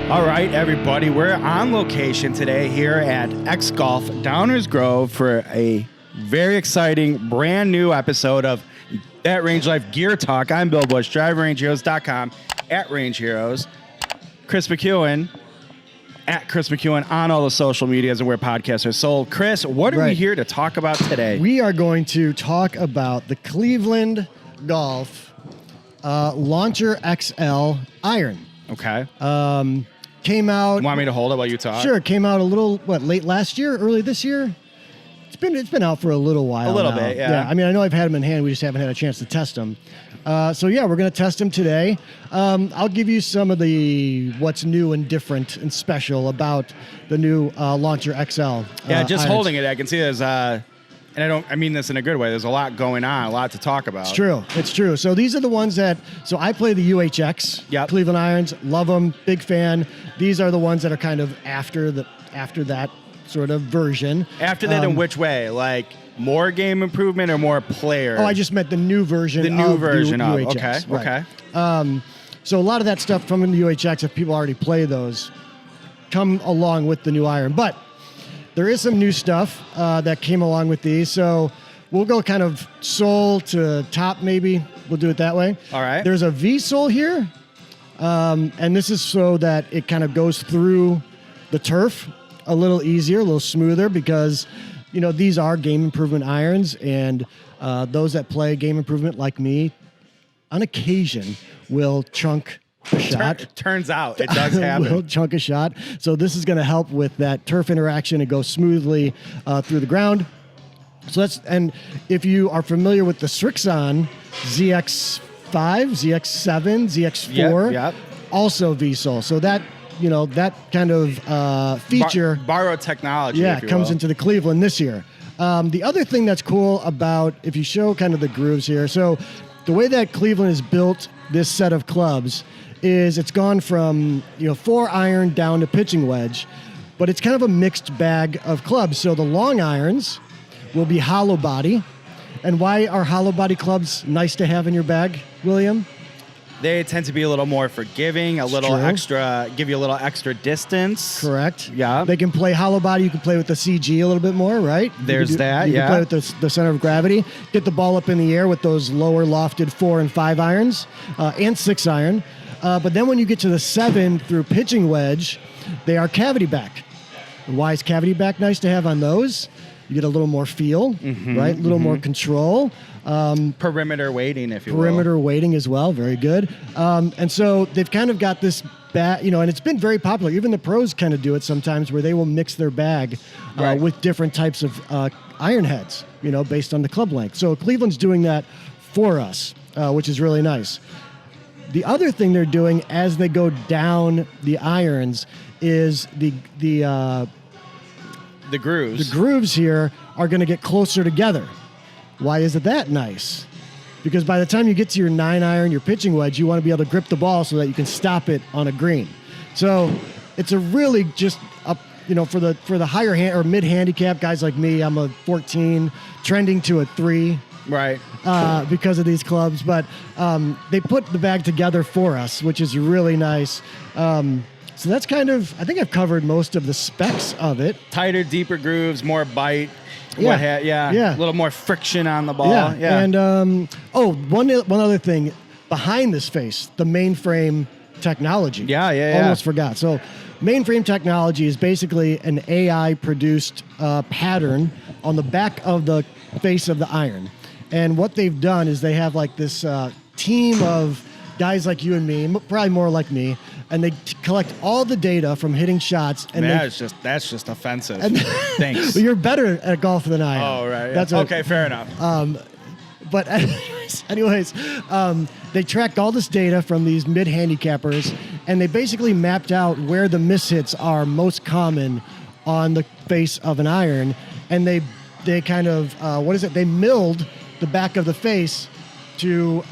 All right, everybody, we're on location today here at X Golf Downers Grove for a very exciting brand new episode of That Range Life Gear Talk. I'm Bill Bush, driverangeheroes.com, at Range Heroes. Chris McEwen, at Chris McEwen on all the social medias and where podcasts are sold. Chris, what are we here to talk about today? We are going to talk about the Cleveland Golf Launcher XL iron. Okay. Came out. Want me to hold it while you talk? Sure. Came out a little, late last year, early this year? It's been out for a little while. A little now. bit, yeah. I mean, I know I've had them in hand. We just haven't had a chance to test them. We're going to test them today. I'll give you some of the what's new and different and special about the new Launcher XL. Yeah, just irons. holding it, I can see there's and I mean this in a good way. There's a lot going on, a lot to talk about. It's true. So these are the ones that, I play the UHX, Yep. Cleveland irons, love them, big fan. These are the ones that are kind of after that sort of version. After that, in which way? Like more game improvement or more player? Oh, I just meant the new version. The new of version the of UHX. Okay. Right. So a lot of that stuff from the UHX, if people already play those, come along with the new iron. But there is some new stuff that came along with these. So we'll go kind of sole to top, maybe. We'll do it that way. All right. There's a V-sole here. And this is so that it kind of goes through the turf a little easier, a little smoother, because, these are game improvement irons. And those that play game improvement like me, on occasion, will chunk a shot. Turns out it does happen. Will chunk a shot. So this is going to help with that turf interaction and go smoothly through the ground. So and if you are familiar with the Srixon ZX5, ZX7, ZX4, yep. Also V-sole. So that, that kind of feature. Borrowed technology. Yeah, if you comes will. into the Cleveland this year. The other thing that's cool about, if you show kind of the grooves here, so the way that Cleveland has built this set of clubs is it's gone from 4 iron down to pitching wedge, but it's kind of a mixed bag of clubs. So the long irons will be hollow body. And why are hollow body clubs nice to have in your bag, William? They tend to be a little more forgiving, give you a little extra distance. Correct. Yeah. They can play hollow body. You can play with the CG a little bit more, right? There's you that, you yeah. can play with the center of gravity. Get the ball up in the air with those lower lofted 4 and 5 irons and 6 iron. But then when you get to the 7 through pitching wedge, they are cavity back. And why is cavity back nice to have on those? You get a little more feel, right? A little more control. Perimeter weighting, if you will. Perimeter weighting as well. Very good. And so they've kind of got this bag, and it's been very popular. Even the pros kind of do it sometimes where they will mix their bag Right. with different types of iron heads, based on the club length. So Cleveland's doing that for us, which is really nice. The other thing they're doing as they go down the irons is the grooves. The grooves here are going to get closer together. Why is it that nice? Because by the time you get to your 9 iron, your pitching wedge, you want to be able to grip the ball so that you can stop it on a green. So it's a really just up, for the higher hand or mid handicap guys like me. I'm a 14, trending to a 3. Right. Because of these clubs, but they put the bag together for us, which is really nice. So that's kind of, I think I've covered most of the specs of it. Tighter, deeper grooves, more bite. Yeah. A little more friction on the ball. Yeah. And one other thing behind this face, the mainframe technology. Yeah. Almost forgot. So mainframe technology is basically an AI produced pattern on the back of the face of the iron. And what they've done is they have like this team of guys like you and me, probably more like me, and they collect all the data from hitting shots. And that's just offensive. Thanks. Well, you're better at golf than I am. Oh, right. Yeah. Okay, fair enough. But anyways, they tracked all this data from these mid-handicappers, and they basically mapped out where the mishits are most common on the face of an iron, and they kind of, they milled the back of the face to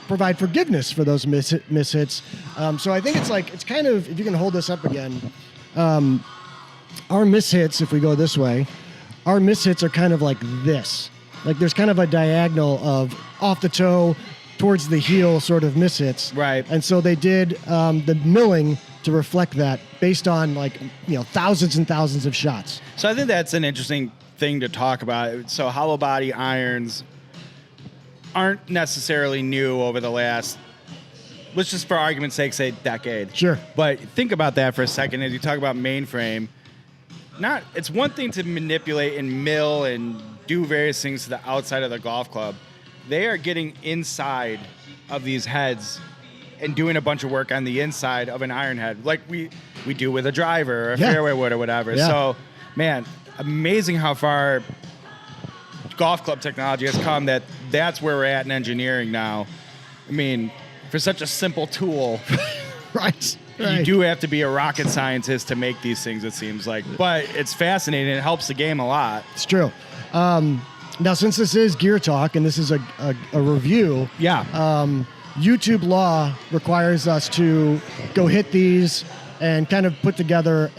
provide forgiveness for those mishits. So I think it's kind of, if you can hold this up again, our mishits, if we go this way, our mishits are kind of like this. Like there's kind of a diagonal of off the toe, towards the heel sort of mishits. Right. And so they did the milling to reflect that based on thousands and thousands of shots. So I think that's an interesting thing to talk about. So hollow body irons aren't necessarily new over the last, let's just for argument's sake say decade. Sure. But think about that for a second as you talk about mainframe. It's one thing to manipulate and mill and do various things to the outside of the golf club. They are getting inside of these heads and doing a bunch of work on the inside of an iron head, like we do with a driver or a fairway wood or whatever. Yeah. So, man, amazing how far golf club technology has come. That's where we're at in engineering now. I mean, for such a simple tool, Right. you do have to be a rocket scientist to make these things, it seems like. But it's fascinating. It helps the game a lot. It's true. Now, since this is Gear Talk and this is a review, YouTube law requires us to go hit these and kind of put together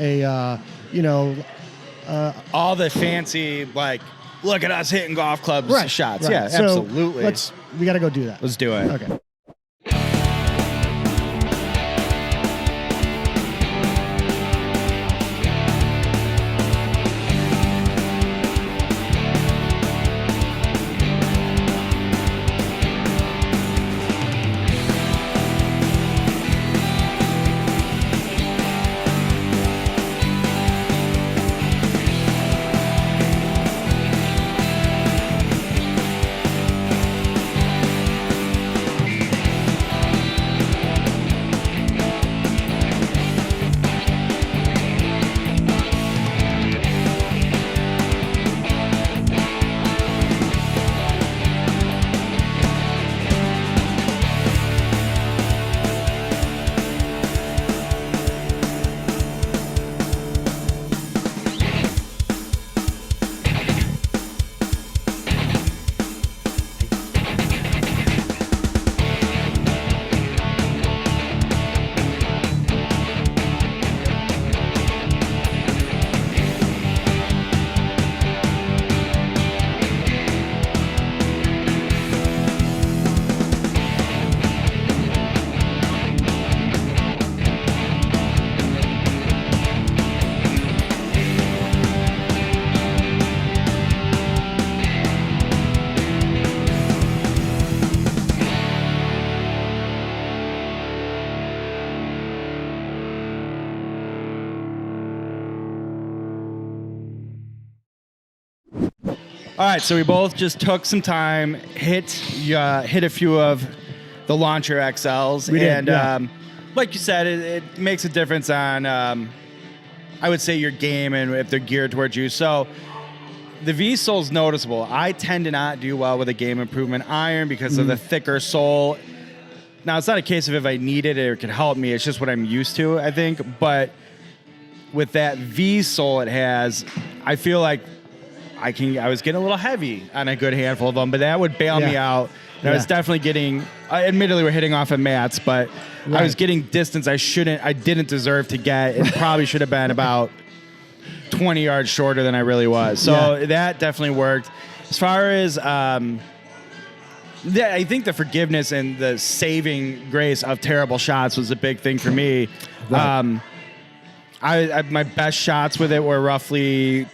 all the fancy, like, look at us hitting golf clubs shots. Right. Yeah, So absolutely. we got to go do that. Let's do it. Okay. All right, so we both just took some time, hit a few of the Launcher XLs, We did, like you said, it makes a difference on, I would say, your game and if they're geared towards you. So the V-sole's noticeable. I tend to not do well with a game improvement iron because of the thicker sole. Now, it's not a case of if I need it or it could help me. It's just what I'm used to, I think. But with that V-sole it has, I feel like I was getting a little heavy on a good handful of them, but that would bail me out. And I was definitely getting, admittedly we're hitting off of mats, but I was getting distance I didn't deserve to get. It probably should have been about 20 yards shorter than I really was. So that definitely worked. As far as, I think the forgiveness and the saving grace of terrible shots was a big thing for me. Right. My best shots with it were roughly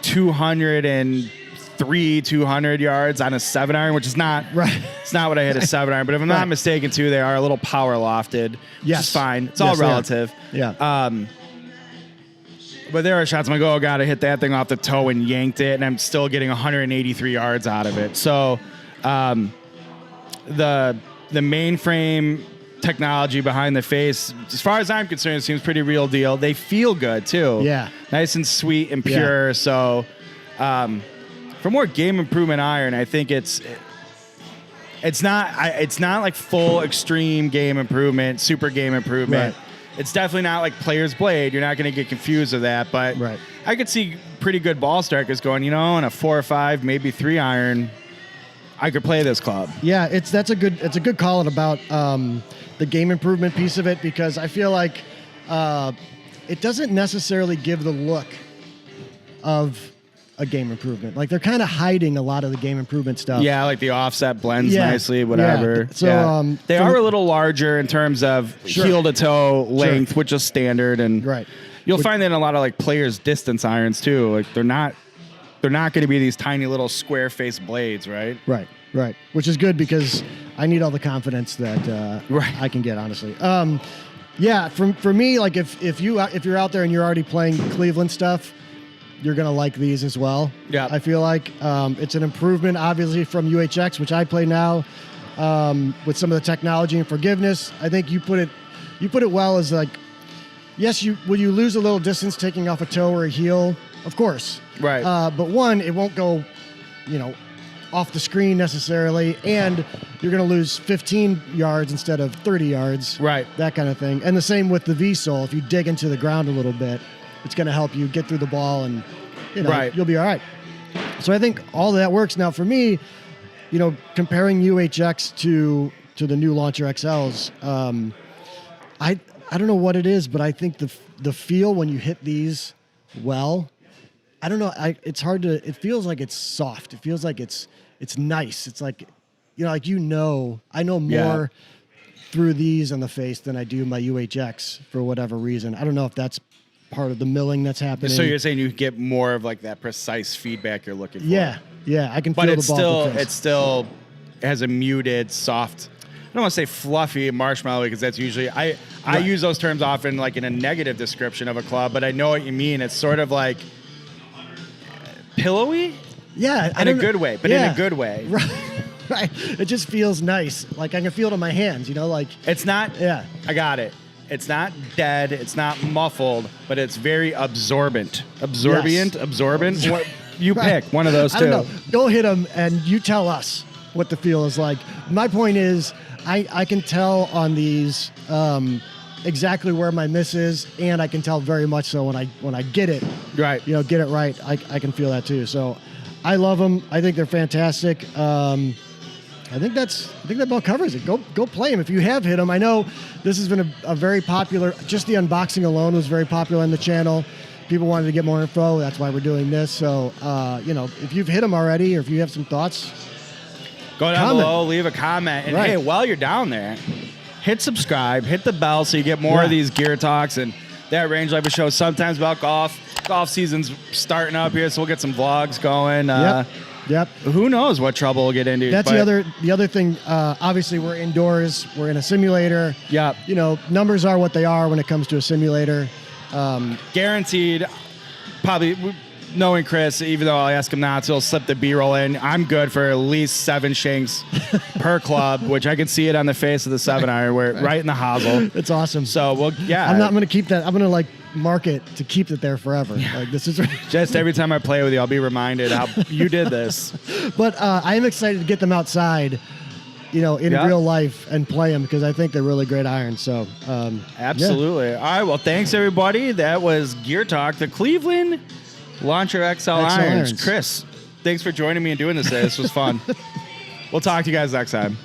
200 yards on a 7-iron, which is not It's not what I hit a 7-iron, but if I'm not mistaken, too, they are a little power lofted. Which is fine. It's all relative. Yeah. But there are shots I'm like, oh god, I hit that thing off the toe and yanked it, and I'm still getting 183 yards out of it. So, the mainframe technology behind the face, as far as I'm concerned, seems pretty real deal. They feel good too. Yeah. Nice and sweet and pure. So, for more game improvement iron, I think it's not like full extreme game improvement, super game improvement. Right. It's definitely not like Player's Blade. You're not going to get confused with that, but I could see pretty good ball strikers going, in a 4 or 5, maybe 3 iron, I could play this club. Yeah, it's a good call out about the game improvement piece of it, because I feel like it doesn't necessarily give the look of a game improvement. Like they're kind of hiding a lot of the game improvement stuff. Yeah, like the offset blends Yeah, nicely, whatever. yeah. So, they are a little larger in terms of heel to toe length, which is standard, and Right. you'll find that in a lot of like players' distance irons too. Like they're not going to be these tiny little square face blades, right? Right. Which is good because I need all the confidence that I can get, honestly. Yeah, for me, like if you're out there and you're already playing Cleveland stuff, you're gonna like these as well. Yeah, I feel like it's an improvement, obviously, from UHX, which I play now, with some of the technology and forgiveness. I think you put it well as like, yes, will you lose a little distance taking off a toe or a heel? Of course, right. But one, it won't go, off the screen necessarily, and you're going to lose 15 yards instead of 30 yards. Right. That kind of thing. And the same with the V-sole. If you dig into the ground a little bit, it's going to help you get through the ball, and you'll be all right. So I think all that works. Now for me, comparing UHX to the new Launcher XLs, I don't know what it is, but I think the feel when you hit these well, I don't know. It's hard to. It feels like it's soft. It feels like it's nice. It's like, I know more through these on the face than I do my UHX for whatever reason. I don't know if that's part of the milling that's happening. So you're saying you get more of like that precise feedback you're looking for. Yeah, I can feel the ball. But it still has a muted, soft. I don't want to say fluffy marshmallow because that's usually I use those terms often like in a negative description of a club, but I know what you mean. It's sort of like pillowy? Yeah. In a good way, but in a good way. Right. It just feels nice. Like I can feel it in my hands, like. It's not, I got it. It's not dead. It's not muffled, but it's very absorbent. Absorbent? You pick one of those two. I don't know. Go hit them and you tell us what the feel is like. My point is, I can tell on these exactly where my miss is, and I can tell very much so when I get it right. Get it right. I can feel that too. So I love them. I think they're fantastic. I think that about covers it. Go play them if you have hit them. I know this has been a very popular. Just the unboxing alone was very popular on the channel. People wanted to get more info. That's why we're doing this. So if you've hit them already, or if you have some thoughts, go down below, leave a comment, and hey, while you're down there, hit subscribe, hit the bell so you get more of these gear talks and that Range Life show. Sometimes about golf. Golf season's starting up here, so we'll get some vlogs going. Yep. Who knows what trouble we'll get into? That's the other thing. Obviously, we're indoors. We're in a simulator. Yep. Numbers are what they are when it comes to a simulator. Guaranteed. Probably knowing Chris, even though I ask him not to, he'll slip the B-roll in. I'm good for at least 7 shanks per club, which I can see it on the face of the 7-iron, right in the hosel. It's awesome. So, I'm not going to keep that. I'm going to mark it to keep it there forever. Yeah. Like this is just every time I play with you, I'll be reminded how you did this. But I am excited to get them outside, in real life and play them because I think they're really great irons. So absolutely. All right. Well, thanks everybody. That was Gear Talk, the Cleveland Launcher XL irons. Chris, thanks for joining me and doing this today. This was fun. We'll talk to you guys next time.